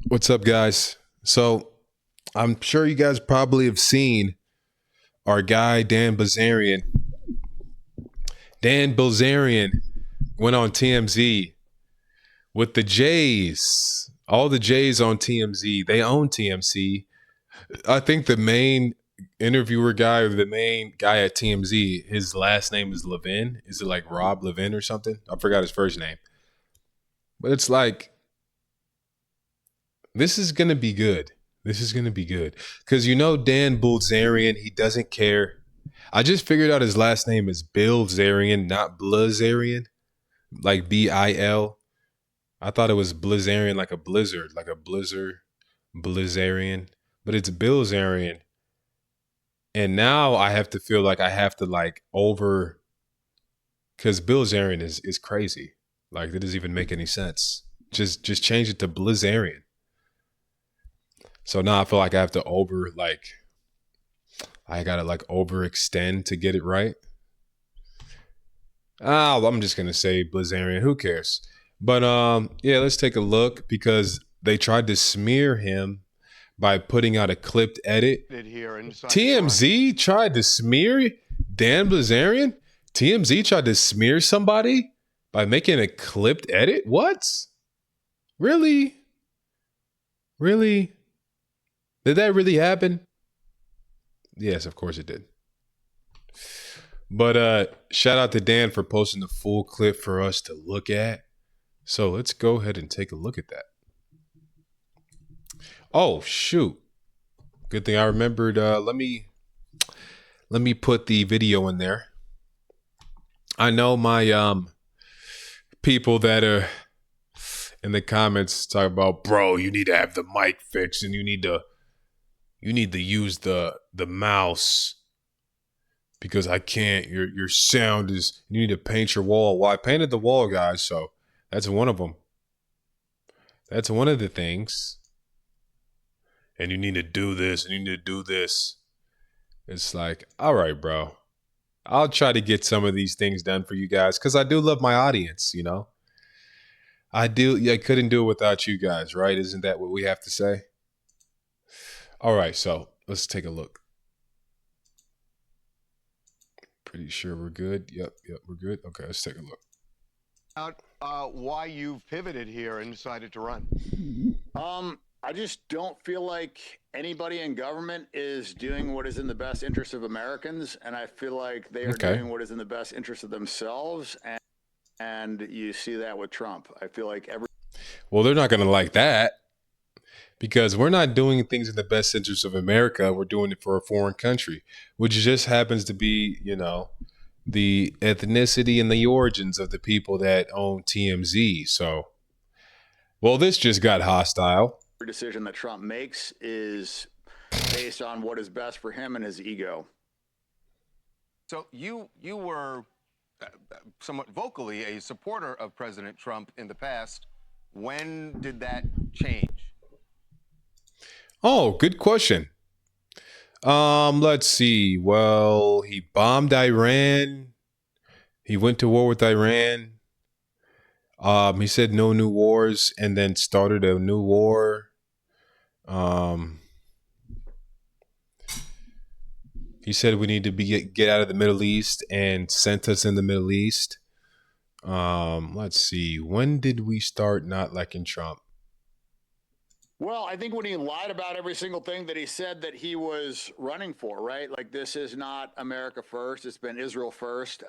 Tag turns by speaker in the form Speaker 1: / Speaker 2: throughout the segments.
Speaker 1: What's up, guys? So, I'm sure you guys probably have seen our guy, Dan Bilzerian. Dan Bilzerian went on TMZ with the Jays. All the Jays on TMZ. They own TMZ. I think the main interviewer guy or the main guy at TMZ, his last name is Levin. Is it like Rob Levin or something? I forgot his first name. But it's like, this is going to be good. This is going to be good. Because Dan Bilzerian, he doesn't care. I just figured out his last name is Bilzerian, not Blazarian, like Bil. I thought it was Blazarian, like a blizzard, like a blizzard, Blazarian. But it's Bilzerian. And now I have to feel like I have to because Bilzerian is crazy. Like, that doesn't even make any sense. Just change it to Blazarian. So now I feel like I have to I gotta overextend to get it right. I'm just gonna say Blazarian. Who cares? But yeah, let's take a look because they tried to smear him by putting out a clipped edit. TMZ tried to smear Dan Bilzerian. TMZ tried to smear somebody by making a clipped edit. What? Really? Really? Did that really happen? Yes, of course it did. But shout out to Dan for posting the full clip for us to look at. So let's go ahead and take a look at that. Oh, shoot. Good thing I remembered. Let me put the video in there. I know my people that are in the comments talk about, bro, you need to have the mic fixed and you need to use the mouse because I can't. Your sound is. You need to paint your wall. Well, I painted the wall, guys. So that's one of them. That's one of the things. And you need to do this. And you need to do this. It's like, all right, bro. I'll try to get some of these things done for you guys because I do love my audience. I do. Yeah, I couldn't do it without you guys, right? Isn't that what we have to say? All right, so let's take a look. Pretty sure we're good. Yep, we're good. Okay, let's take a look.
Speaker 2: Why you've pivoted here and decided to run?
Speaker 3: I just don't feel like anybody in government is doing what is in the best interest of Americans, and I feel like they are doing what is in the best interest of themselves, and you see that with Trump. I feel like
Speaker 1: Well, they're not going to like that. Because we're not doing things in the best interest of America. We're doing it for a foreign country, which just happens to be, the ethnicity and the origins of the people that own TMZ. So, well, this just got hostile.
Speaker 3: Every decision that Trump makes is based on what is best for him and his ego.
Speaker 2: So you were somewhat vocally a supporter of President Trump in the past. When did that change?
Speaker 1: Oh, good question. Let's see. Well, he bombed Iran. He went to war with Iran. He said no new wars and then started a new war. He said we need to get out of the Middle East and sent us in the Middle East. Let's see. When did we start not liking Trump?
Speaker 3: Well, I think when he lied about every single thing that he said that he was running for, right? Like, this is not America first. It's been Israel first.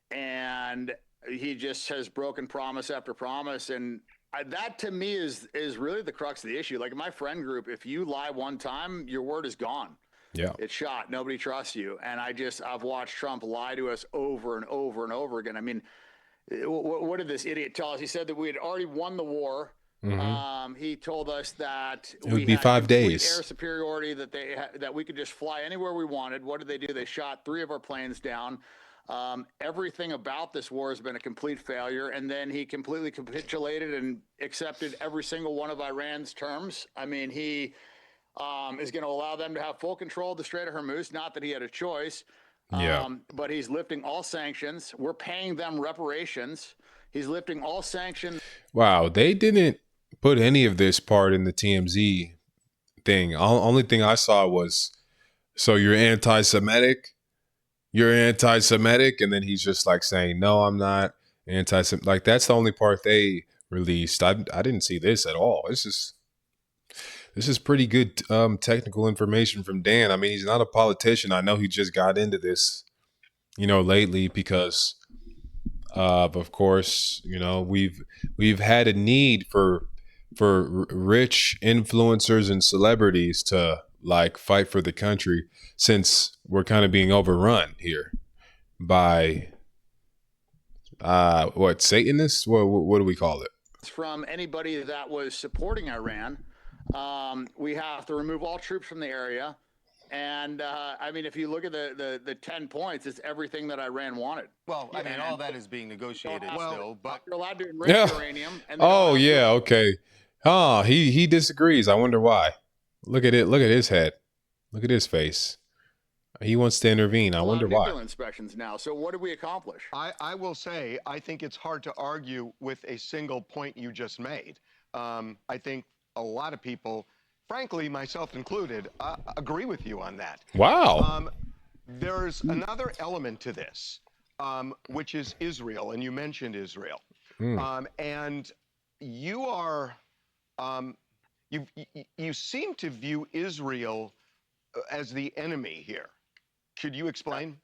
Speaker 3: And he just has broken promise after promise. And that to me is really the crux of the issue. Like in my friend group, if you lie one time, your word is gone.
Speaker 1: Yeah.
Speaker 3: It's shot. Nobody trusts you. And I've watched Trump lie to us over and over and over again. I mean, what did this idiot tell us? He said that we had already won the war.
Speaker 1: Mm-hmm.
Speaker 3: He told us that
Speaker 1: it would be 5 days.
Speaker 3: Air superiority, that we could just fly anywhere we wanted. What did they do? They shot 3 of our planes down. Everything about this war has been a complete failure. And then he completely capitulated and accepted every single one of Iran's terms. I mean, he is going to allow them to have full control of the Strait of Hormuz. Not that he had a choice.
Speaker 1: Yeah.
Speaker 3: But he's lifting all sanctions. We're paying them reparations. He's lifting all sanctions.
Speaker 1: Wow, they didn't put any of this part in the TMZ thing. Only thing I saw was, so you're anti-Semitic? You're anti-Semitic? And then he's just like saying, no, I'm not anti-Semitic. Like, that's the only part they released. I didn't see this at all. This is pretty good technical information from Dan. I mean, he's not a politician. I know he just got into this, lately because of course, we've had a need for rich influencers and celebrities to like fight for the country, since we're kind of being overrun here by what, Satanists? What do we call it?
Speaker 3: From anybody that was supporting Iran. We have to remove all troops from the area. And I mean, if you look at the 10 points, it's everything that Iran wanted.
Speaker 2: Well, I mean, all that is being negotiated still, but
Speaker 3: you're allowed to enrich uranium. And
Speaker 1: oh yeah, okay. Oh, he disagrees. I wonder why. Look at it. Look at his head. Look at his face. He wants to intervene. I wonder why.
Speaker 3: Inspections now. So what did we accomplish?
Speaker 4: I will say, I think it's hard to argue with a single point you just made. I think a lot of people, frankly, myself included, agree with you on that.
Speaker 1: Wow.
Speaker 4: There's another element to this, which is Israel, and you mentioned Israel. And you are, you seem to view Israel as the enemy here. Could you explain?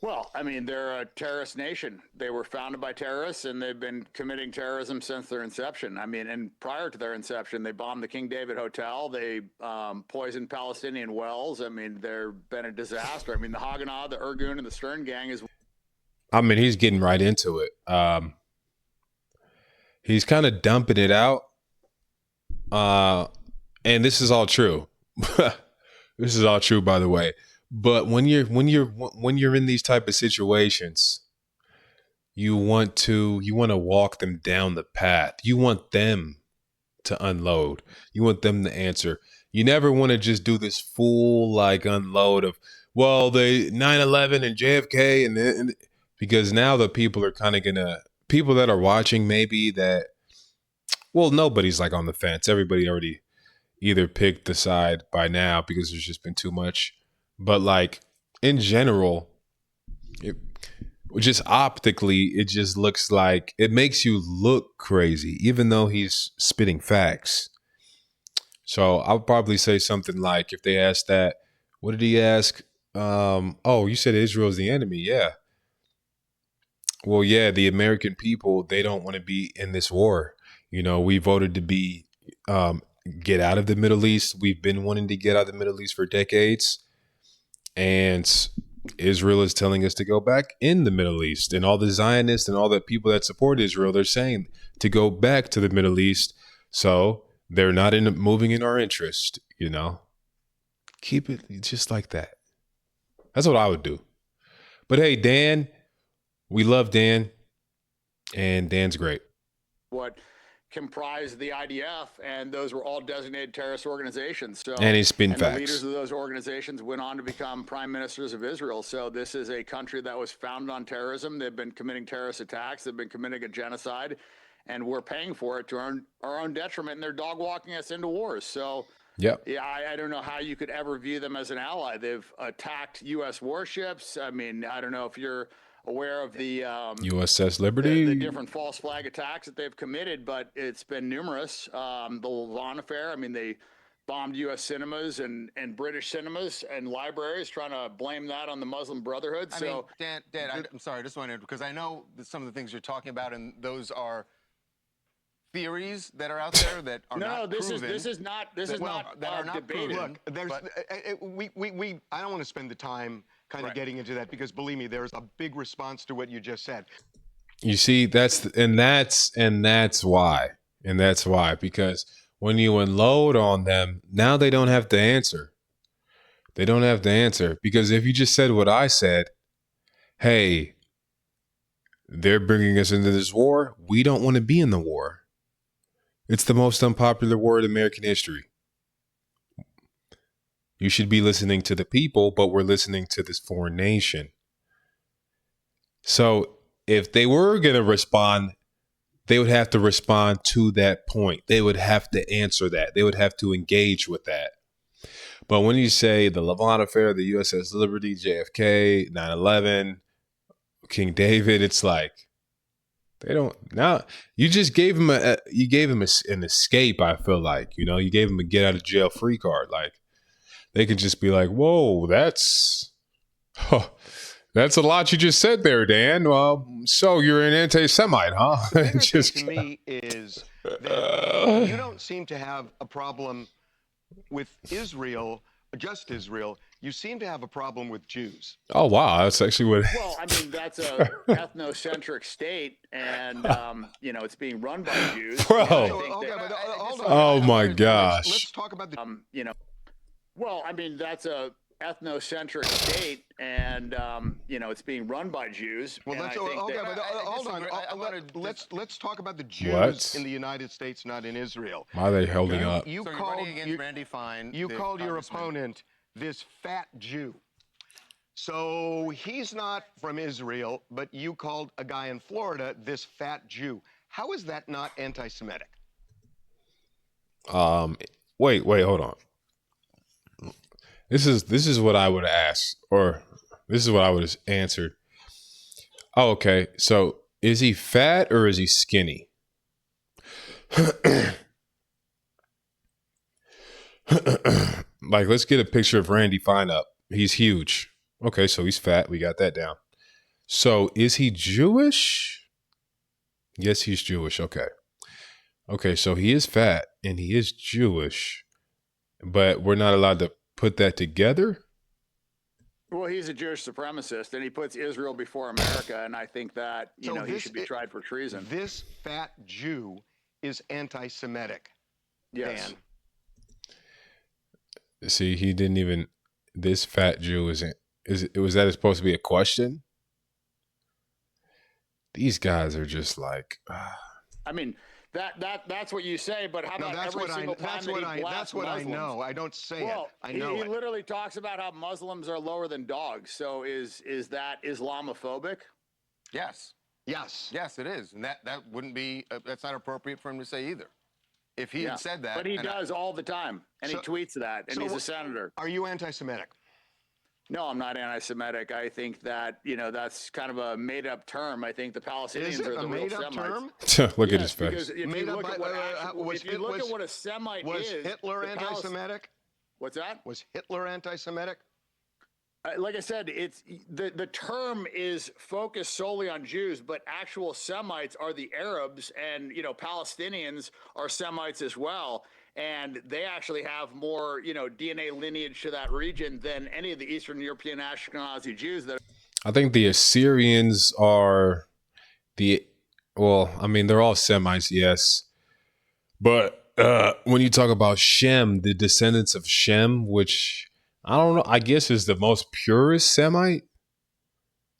Speaker 3: Well, I mean, they're a terrorist nation. They were founded by terrorists, and they've been committing terrorism since their inception. I mean, and prior to their inception, they bombed the King David Hotel. They poisoned Palestinian wells. I mean, they've been a disaster. I mean, the Haganah, the Irgun, and the Stern Gang is...
Speaker 1: I mean, he's getting right into it. He's kind of dumping it out. And this is all true. This is all true, by the way. But when you're in these type of situations, you want to walk them down the path. You want them to unload. You want them to answer. You never want to just do this full like unload of, well, the 9/11 and JFK and because now the people are kind of people that are watching, maybe that, well, nobody's like on the fence. Everybody already either picked the side by now because there's just been too much. But like in general, just optically, it just looks like it makes you look crazy, even though he's spitting facts. So I'll probably say something like, if they ask that, what did he ask? Oh, you said Israel's the enemy. Yeah. Well, yeah, the American people, they don't want to be in this war. We voted to get out of the Middle East. We've been wanting to get out of the Middle East for decades. And Israel is telling us to go back in the Middle East. And all the Zionists and all the people that support Israel, they're saying to go back to the Middle East. So they're not moving in our interest, Keep it just like that. That's what I would do. But hey, Dan, we love Dan. And Dan's great.
Speaker 3: What comprised the IDF, and those were all designated terrorist organizations. So,
Speaker 1: and he's been facts.
Speaker 3: The leaders of those organizations went on to become prime ministers of Israel. So this is a country that was founded on terrorism. They've been committing terrorist attacks. They've been committing a genocide, and we're paying for it to our own detriment. And they're dog walking us into wars. So yeah, I don't know how you could ever view them as an ally. They've attacked U.S. warships. I mean, I don't know if you're aware of the
Speaker 1: USS Liberty,
Speaker 3: the different false flag attacks that they've committed, but it's been numerous. The Lavon affair, I mean, they bombed U.S. cinemas and British cinemas and libraries, trying to blame that on the Muslim Brotherhood.
Speaker 2: I mean, Dan, I'm sorry, I just wanted, because I know that some of the things you're talking about, and those are theories that are out there that are not proven.
Speaker 3: This is not debated.
Speaker 4: Look, there's I don't want to spend the time kind of getting into that, because believe me, there's a big response to what you just said.
Speaker 1: You see, that's why, because when you unload on them, now they don't have to answer. They don't have to answer, because if you just said what I said, hey, they're bringing us into this war. We don't want to be in the war. It's the most unpopular war in American history. You should be listening to the people, but we're listening to this foreign nation. So if they were going to respond, they would have to respond to that point. They would have to answer that. They would have to engage with that. But when you say the Levant affair, the USS Liberty, JFK, 9/11, King David, it's like they don't. Now you just gave him an escape. I feel like, you know, you gave him a get out of jail free card. Like they could just be like, "Whoa, that's a lot you just said there, Dan. Well, so you're an anti-Semite, huh?"
Speaker 4: The bigger thing to me is that you don't seem to have a problem with Israel, just Israel. You seem to have a problem with Jews.
Speaker 1: Oh wow, that's actually what.
Speaker 3: Well, I mean, that's a ethnocentric state, and you know, it's being run by Jews.
Speaker 1: Bro. Oh my gosh.
Speaker 4: Let's talk about the.
Speaker 3: You know, well, I mean, that's a ethnocentric state, and you know, it's being run by Jews.
Speaker 4: Well, let's hold on. Let's talk about the Jews
Speaker 1: What?
Speaker 4: in the United States, not in Israel.
Speaker 1: Why are they holding up?
Speaker 2: So you're running against Randy Fine.
Speaker 4: You
Speaker 2: the
Speaker 4: called your
Speaker 2: congressman.
Speaker 4: opponent this fat Jew. So he's not from Israel, but you called a guy in Florida this fat Jew. How is that not anti-Semitic?
Speaker 1: Wait, hold on. This is what I would have asked, or this is what I would have answered. Oh, okay. So is he fat or is he skinny? Like, let's get a picture of Randy Fine up. He's huge. Okay, so he's fat. We got that down. So is he Jewish? Yes, he's Jewish. Okay. Okay, so he is fat and he is Jewish, but we're not allowed to put that together?
Speaker 3: Well, he's a Jewish supremacist, and he puts Israel before America, and I think that, you know, he should be tried for treason.
Speaker 4: This fat Jew is anti-Semitic.
Speaker 3: Yes.
Speaker 4: Dan.
Speaker 1: See, he didn't even. This fat Jew isn't. Was that supposed to be a question? These guys are just like.
Speaker 3: I mean, that's what you say, but how
Speaker 4: No,
Speaker 3: about every single time that he blasts
Speaker 4: that's what
Speaker 3: Muslims?
Speaker 4: I know. I don't say
Speaker 3: Well,
Speaker 4: it. I know
Speaker 3: he
Speaker 4: it.
Speaker 3: literally talks about how Muslims are lower than dogs. So is that Islamophobic?
Speaker 2: Yes.
Speaker 4: Yes.
Speaker 2: Yes, it is, and that wouldn't be. That's not appropriate for him to say either. If he had said that,
Speaker 3: but he does all the time, and he tweets that, and he's a senator.
Speaker 4: Are you anti-Semitic?
Speaker 3: No, I'm not anti-Semitic. I think that, you know, that's kind of a made-up term. I think the Palestinians
Speaker 4: Is it
Speaker 3: are the
Speaker 4: a
Speaker 3: real
Speaker 4: made-up
Speaker 3: Semites.
Speaker 4: term?
Speaker 1: Look at
Speaker 3: Yes,
Speaker 1: his face.
Speaker 3: because if you
Speaker 4: Made up
Speaker 3: look at
Speaker 4: by-
Speaker 3: what what a Semite
Speaker 4: Was
Speaker 3: is,
Speaker 4: Hitler
Speaker 3: the
Speaker 4: anti-Semitic?
Speaker 3: What's that?
Speaker 4: Was Hitler anti-Semitic?
Speaker 3: Like I said, it's the term is focused solely on Jews, but actual Semites are the Arabs, and, you know, Palestinians are Semites as well, and they actually have more, you know, DNA lineage to that region than any of the Eastern European Ashkenazi Jews that.
Speaker 1: I think the Assyrians are well, I mean, they're all Semites, yes. But when you talk about Shem, the descendants of Shem, which I don't know, I guess is the most purest Semite.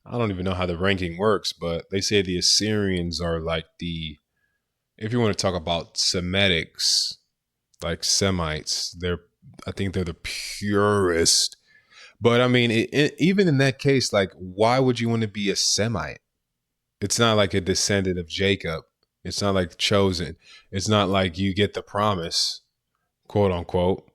Speaker 1: I don't even know how the ranking works, but they say the Assyrians are like if you want to talk about Semitics, like Semites, I think they're the purest. But I mean, even in that case, like, why would you want to be a Semite? It's not like a descendant of Jacob. It's not like chosen. It's not like you get the promise, quote unquote.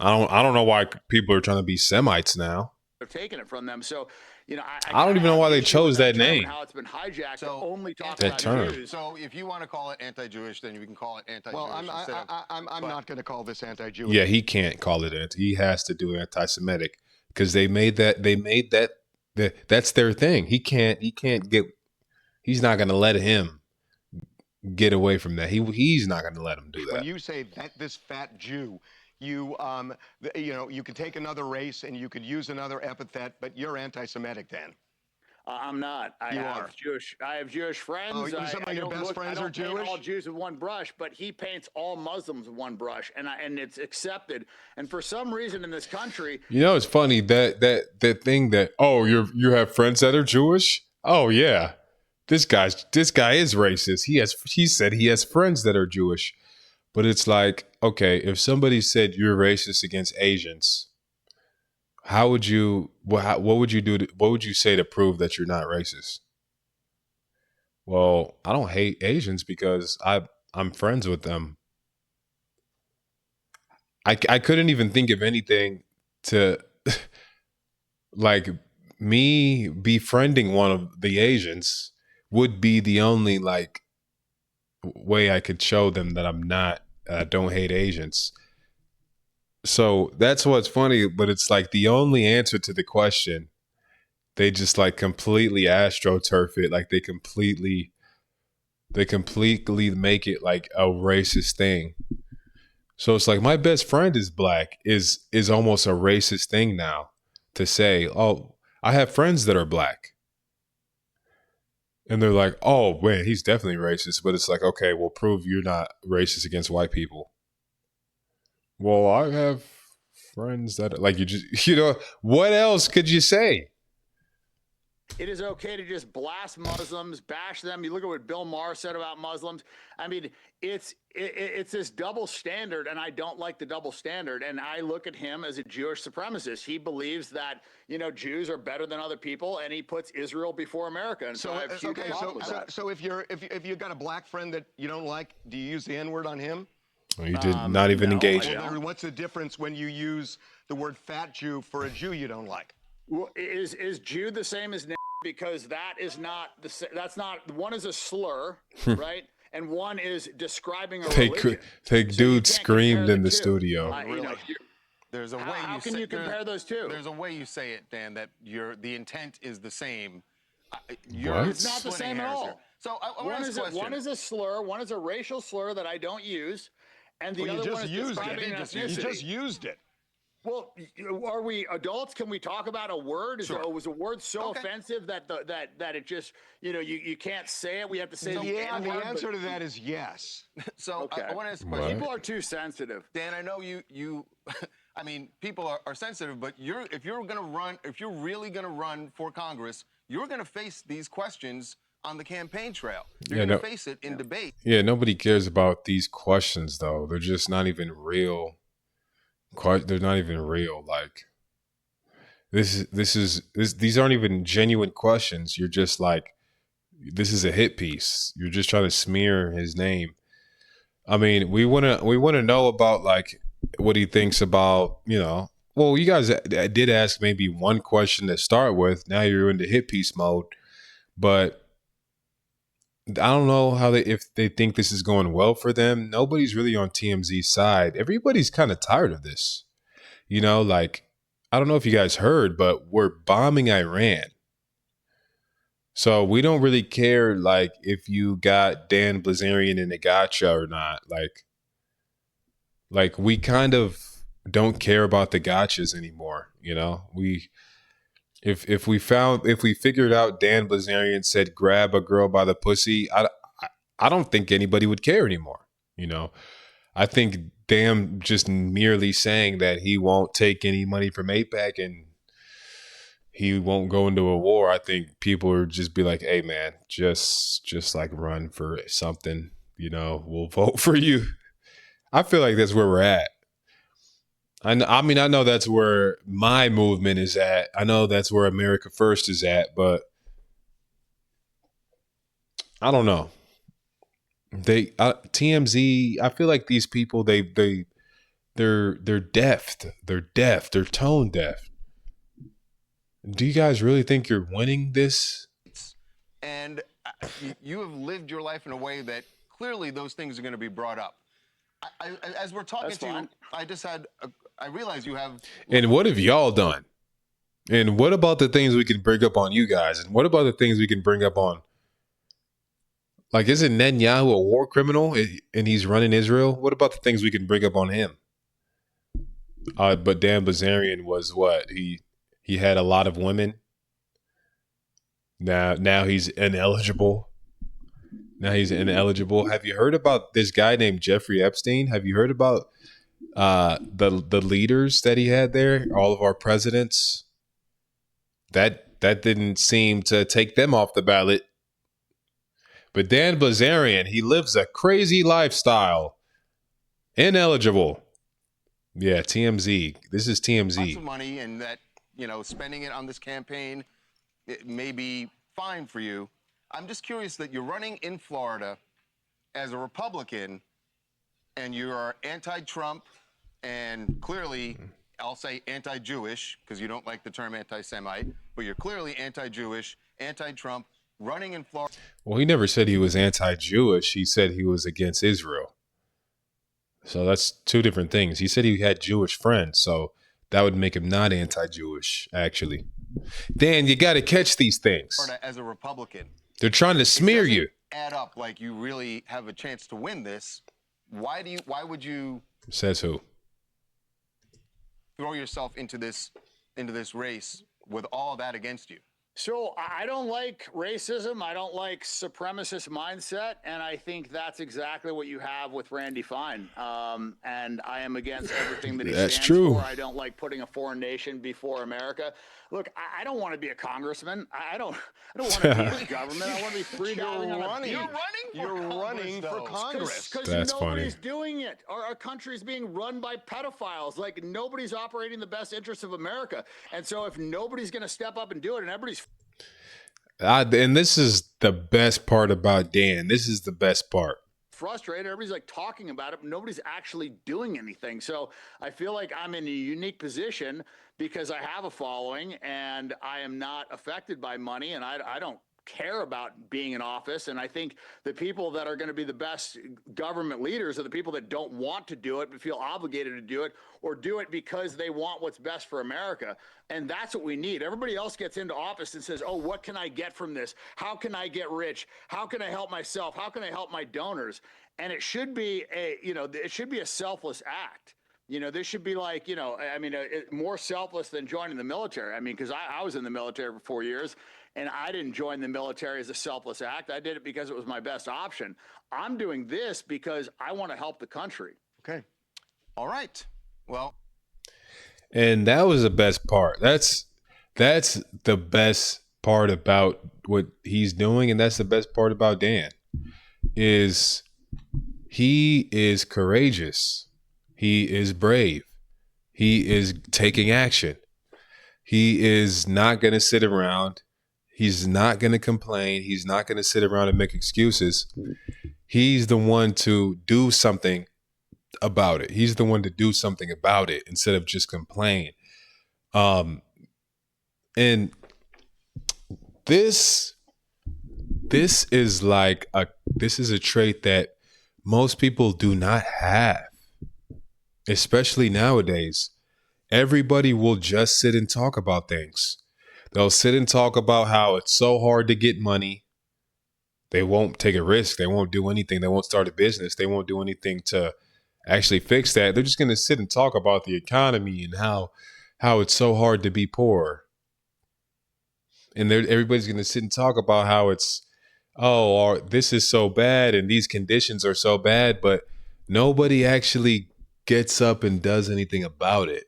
Speaker 1: I don't know why people are trying to be Semites now.
Speaker 3: They're taking it from them. So, you know,
Speaker 1: I don't even know why they chose that
Speaker 3: term
Speaker 1: name.
Speaker 3: and how it's been hijacked to
Speaker 2: So,
Speaker 3: only talk
Speaker 1: that
Speaker 3: about
Speaker 1: term.
Speaker 3: Jews.
Speaker 2: So if you want to call it anti-Jewish, then you can call it anti-Jewish.
Speaker 4: Well, I'm
Speaker 2: but-
Speaker 4: not going to call this anti-Jewish.
Speaker 1: Yeah, he can't call it anti. He has to do anti-Semitic because they made that. That's their thing. He can't get. He's not going to let him get away from that. He's not going to let him do
Speaker 4: When
Speaker 1: that.
Speaker 4: you say that this fat Jew, you know, you could take another race and you could use another epithet, but you're anti-Semitic then.
Speaker 3: I'm not. I have Jewish friends.
Speaker 4: Oh, some of your best friends are Jewish?
Speaker 3: Paint all Jews with one brush, but he paints all Muslims with one brush, and it's accepted. And for some reason in this country,
Speaker 1: You know, it's funny that thing that you have friends that are Jewish. Oh yeah, this guy is racist. He said he has friends that are Jewish, but it's like, okay, if somebody said you're racist against Asians, what would you do? What would you say to prove that you're not racist? Well, I don't hate Asians because I'm friends with them. I couldn't even think of anything to like me befriending one of the Asians would be the only like way I could show them that I don't hate Asians. So that's what's funny, but it's like the only answer to the question, they just like completely astroturf it, like they completely make it like a racist thing. So it's like my best friend is black is almost a racist thing now to say, oh, I have friends that are black. And they're like, oh man, he's definitely racist. But it's like, okay, well, prove you're not racist against white people. Well, I have friends that like you just, what else could you say?
Speaker 3: It is okay to just blast Muslims, bash them. You look at what Bill Maher said about Muslims. I mean, it's this double standard, and I don't like the double standard. And I look at him as a Jewish supremacist. He believes that Jews are better than other people, and he puts Israel before America. And so I have huge problems with that.
Speaker 4: So if you've got a black friend that you don't like, do you use the N-word on him?
Speaker 1: Well, you did not even
Speaker 3: no,
Speaker 1: engage.
Speaker 4: Well, what's the difference when you use the word fat Jew for a Jew you don't like?
Speaker 3: Well, is Jew the same as because that is not that's not, one is a slur, right? And one is describing a religion.
Speaker 1: Dude screamed in the studio.
Speaker 2: There's a way
Speaker 3: how can you compare those two?
Speaker 2: There's a way you say it, Dan, that the intent is the same.
Speaker 1: What?
Speaker 3: It's not the same at all.
Speaker 2: Here. So I want to ask a question.
Speaker 3: One is a slur, one is a racial slur that I don't use, and the other one is describing an ethnicity.
Speaker 4: You just used it.
Speaker 3: Well, are we adults? Can we talk about a word? Was a word so offensive that that it just you can't say it? We have to say
Speaker 4: the answer to that is yes.
Speaker 2: So I want to ask a question.
Speaker 3: People are too sensitive.
Speaker 2: Dan, I know you. I mean, people are sensitive, but if you're really gonna run for Congress, you're gonna face these questions on the campaign trail. You're gonna face it in debate.
Speaker 1: Yeah, nobody cares about these questions though. They're just not even real. They're not even real. Like these aren't even genuine questions. You're just like, this is a hit piece. You're just trying to smear his name. I mean, we wanna know about like what he thinks about, well, you guys did ask maybe one question to start with. Now you're into hit piece mode, but I don't know if they think this is going well for them. Nobody's really on TMZ's side. Everybody's kind of tired of this. Like, I don't know if you guys heard, but we're bombing Iran. So we don't really care, like, if you got Dan Bilzerian in a gotcha or not. Like we kind of don't care about the gotchas anymore. If we figured out Dan Bilzerian said grab a girl by the pussy, I don't think anybody would care anymore. I think Dan just merely saying that he won't take any money from AIPAC and he won't go into a war. I think people would just be like, hey man, just like run for something, we'll vote for you. I feel like that's where we're at. I mean, I know that's where my movement is at. I know that's where America First is at, but I don't know. TMZ, I feel like these people, they're deaf. They're deaf. They're tone deaf. Do you guys really think you're winning this?
Speaker 2: And you have lived your life in a way that clearly those things are going to be brought up. As we're talking to you, I realize you have.
Speaker 1: And what have y'all done? And what about the things we can bring up on you guys? And what about the things we can bring up on? Like, isn't Netanyahu a war criminal and he's running Israel? What about the things we can bring up on him? But Dan Bilzerian was what? He had a lot of women. Now he's ineligible. Have you heard about this guy named Jeffrey Epstein? Have you heard about the leaders that he had there? All of our presidents. That didn't seem to take them off the ballot. But Dan Bilzerian, he lives a crazy lifestyle. Ineligible. Yeah, TMZ. This is TMZ.
Speaker 2: Lots of money, and that spending it on this campaign, it may be fine for you. I'm just curious that you're running in Florida as a Republican, and you are anti-Trump and clearly, I'll say anti-Jewish, because you don't like the term anti-Semite, but you're clearly anti-Jewish, anti-Trump, running in Florida.
Speaker 1: Well, he never said he was anti-Jewish. He said he was against Israel. So that's two different things. He said he had Jewish friends, so that would make him not anti-Jewish, actually. Dan, you got to catch these things.
Speaker 2: As a Republican.
Speaker 1: They're trying to smear you.
Speaker 2: Add up like you really have a chance to win this. Why would you?
Speaker 1: Says who?
Speaker 2: Throw yourself into this race with all that against you.
Speaker 3: So I don't like racism. I don't like supremacist mindset. And I think that's exactly what you have with Randy Fine. And I am against everything that he stands for. I don't like putting a foreign nation before America. Look, I don't want to be a congressman. I don't want to be in government. I want to be free diving on a beach.
Speaker 4: You're running for Congress.
Speaker 3: Because nobody's doing it. Our country's being run by pedophiles. Like, nobody's operating the best interests of America. And so if nobody's going to step up and do it, and everybody's
Speaker 1: and this is the best part about Dan. This is the best part.
Speaker 3: Frustrated. Everybody's like talking about it, but nobody's actually doing anything. So I feel like I'm in a unique position because I have a following and I am not affected by money, and I don't care about being in office. And I think the people that are going to be the best government leaders are the people that don't want to do it but feel obligated to do it, or do it because they want what's best for America. And that's what we need. Everybody else gets into office and says, oh, what can I get from this? How can I get rich? How can I help myself? How can I help my donors? And it should be a selfless act. This should be like, more selfless than joining the military. I mean, because I was in the military for 4 years, and I didn't join the military as a selfless act. I did it because it was my best option. I'm doing this because I want to help the country.
Speaker 2: Okay. All right. Well.
Speaker 1: And that was the best part. That's the best part about what he's doing, and that's the best part about Dan, is he is courageous. He is brave. He is taking action. He is not going to sit around. He's not going to complain. He's not going to sit around and make excuses. He's the one to do something about it. He's the one to do something about it instead of just complain. And this is a trait that most people do not have, especially nowadays. Everybody will just sit and talk about things. They'll sit and talk about how it's so hard to get money. They won't take a risk. They won't do anything. They won't start a business. They won't do anything to actually fix that. They're just going to sit and talk about the economy and how it's so hard to be poor. And everybody's going to sit and talk about how it's, this is so bad and these conditions are so bad, but nobody actually gets up and does anything about it.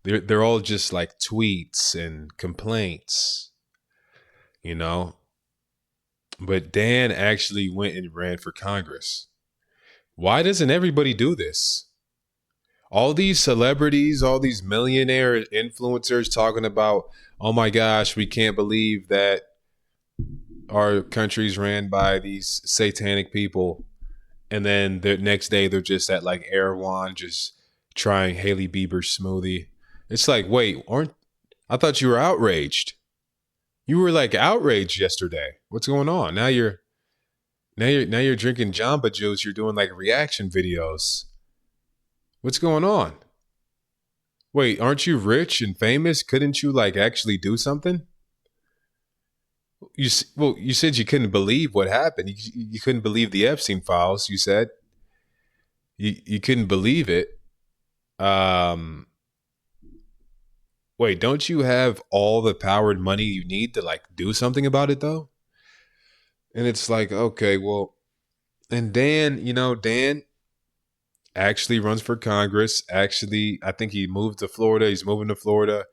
Speaker 1: They're all just like tweets and complaints, But Dan actually went and ran for Congress. Why doesn't everybody do this? All these celebrities, all these millionaire influencers talking about, oh my gosh, we can't believe that our country's ran by these satanic people. And then the next day they're just at like Erewhon just trying Hailey Bieber's smoothie. It's like, wait, I thought you were outraged. You were like outraged yesterday. What's going on? Now you're drinking Jamba Juice. You're doing like reaction videos. What's going on? Wait, aren't you rich and famous? Couldn't you like actually do something? You said you couldn't believe what happened. You couldn't believe the Epstein files. You said you couldn't believe it. Wait, don't you have all the power and money you need to like do something about it though? And it's like, okay, well, and Dan actually runs for Congress. Actually, I think he moved to Florida. He's moving to Florida.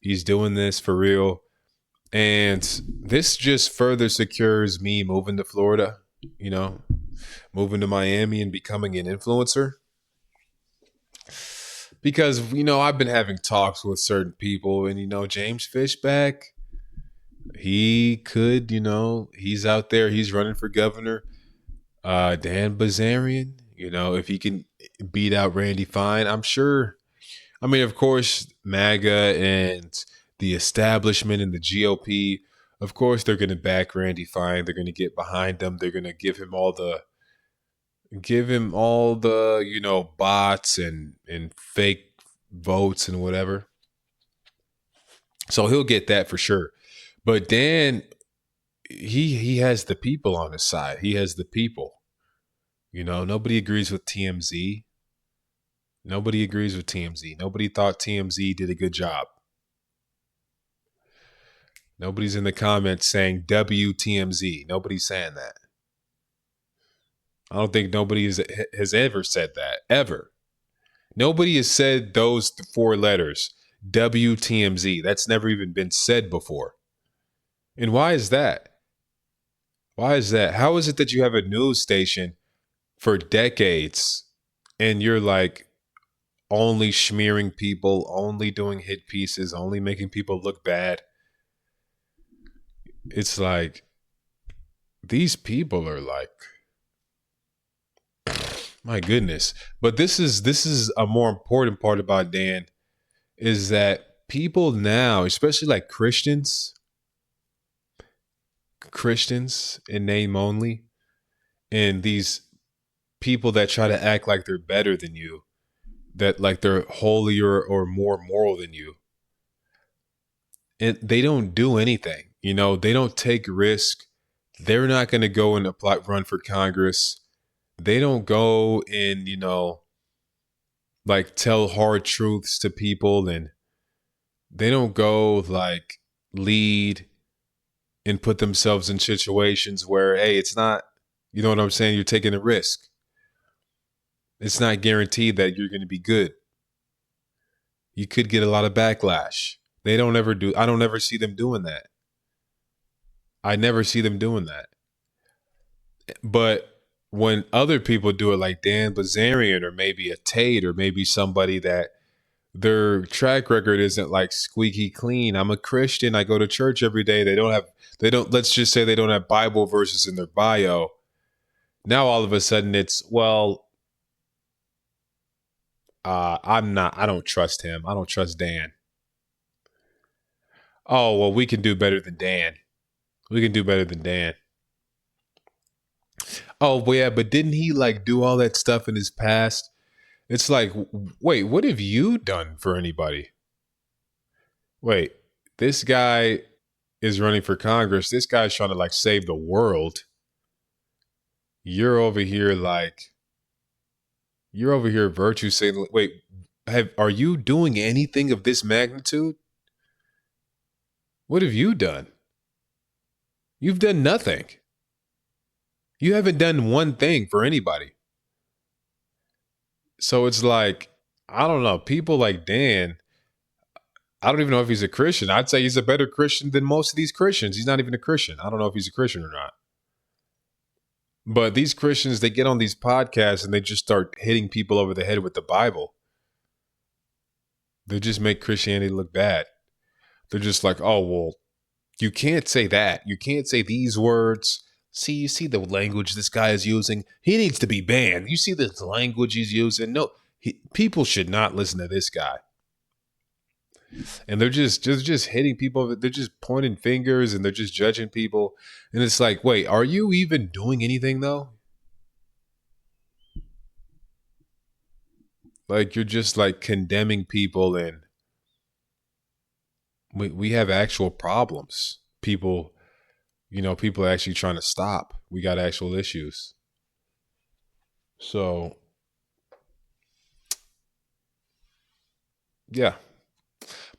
Speaker 1: He's doing this for real. And this just further secures me moving to Florida, moving to Miami and becoming an influencer. Because, I've been having talks with certain people and, James Fishback, he could, he's out there. He's running for governor. Dan Bilzerian, if he can beat out Randy Fine, I'm sure. I mean, of course, MAGA and the establishment and the GOP, of course, they're going to back Randy Fine. They're going to get behind him. They're going to give him all the, bots and fake votes and whatever. So he'll get that for sure. But Dan, he has the people on his side. He has the people. Nobody agrees with TMZ. Nobody agrees with TMZ. Nobody thought TMZ did a good job. Nobody's in the comments saying WTMZ. Nobody's saying that. I don't think nobody has ever said that. Ever. Nobody has said those 4 letters. WTMZ. That's never even been said before. And why is that? Why is that? How is it that you have a news station for decades and you're like only smearing people, only doing hit pieces, only making people look bad? It's like these people are like, my goodness. But this is a more important part about Dan, is that people now, especially like Christians in name only, and these people that try to act like they're better than you, that like they're holier or more moral than you, and they don't do anything. They don't take risk. They're not going to go and run for Congress. They don't go and, like tell hard truths to people, and they don't go like lead and put themselves in situations where, hey, it's not, you know what I'm saying? You're taking a risk. It's not guaranteed that you're going to be good. You could get a lot of backlash. I don't ever see them doing that. I never see them doing that. But when other people do it, like Dan Bilzerian or maybe a Tate or maybe somebody that their track record isn't like squeaky clean. I'm a Christian. I go to church every day. Let's just say they don't have Bible verses in their bio. Now all of a sudden it's, I don't trust him. I don't trust Dan. Oh, well, we can do better than Dan. We can do better than Dan. Oh, well, yeah, but didn't he like do all that stuff in his past? It's like, wait, what have you done for anybody? Wait, this guy is running for Congress. This guy's trying to like save the world. You're over here virtue saying, wait, are you doing anything of this magnitude? What have you done? You've done nothing. You haven't done one thing for anybody. So it's like, I don't know, people like Dan, I don't even know if he's a Christian. I'd say he's a better Christian than most of these Christians. He's not even a Christian. I don't know if he's a Christian or not. But these Christians, they get on these podcasts and they just start hitting people over the head with the Bible. They just make Christianity look bad. They're just like, oh, well, you can't say that. You can't say these words. See, you see the language this guy is using. He needs to be banned. You see the language he's using. No, people should not listen to this guy. And they're just hitting people. They're just pointing fingers and they're just judging people. And it's like, wait, are you even doing anything though? Like you're just like condemning people, and we have actual problems. People are actually trying to stop. We got actual issues. So, yeah.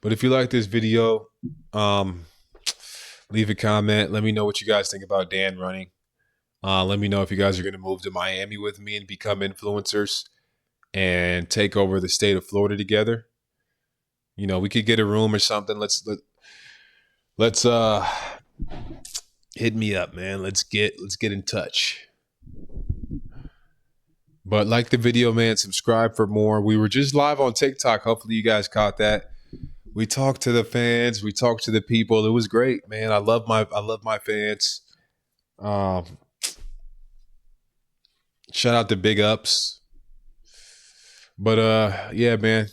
Speaker 1: But if you like this video, leave a comment. Let me know what you guys think about Dan running. Let me know if you guys are going to move to Miami with me and become influencers and take over the state of Florida together. We could get a room or something. Let's hit me up, man. Let's get in touch. But like the video, man, subscribe for more. We were just live on TikTok. Hopefully you guys caught that. We talked to the fans. We talked to the people. It was great, man. I love my fans. Shout out to Big Ups. But yeah, man.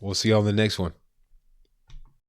Speaker 1: We'll see you on the next one.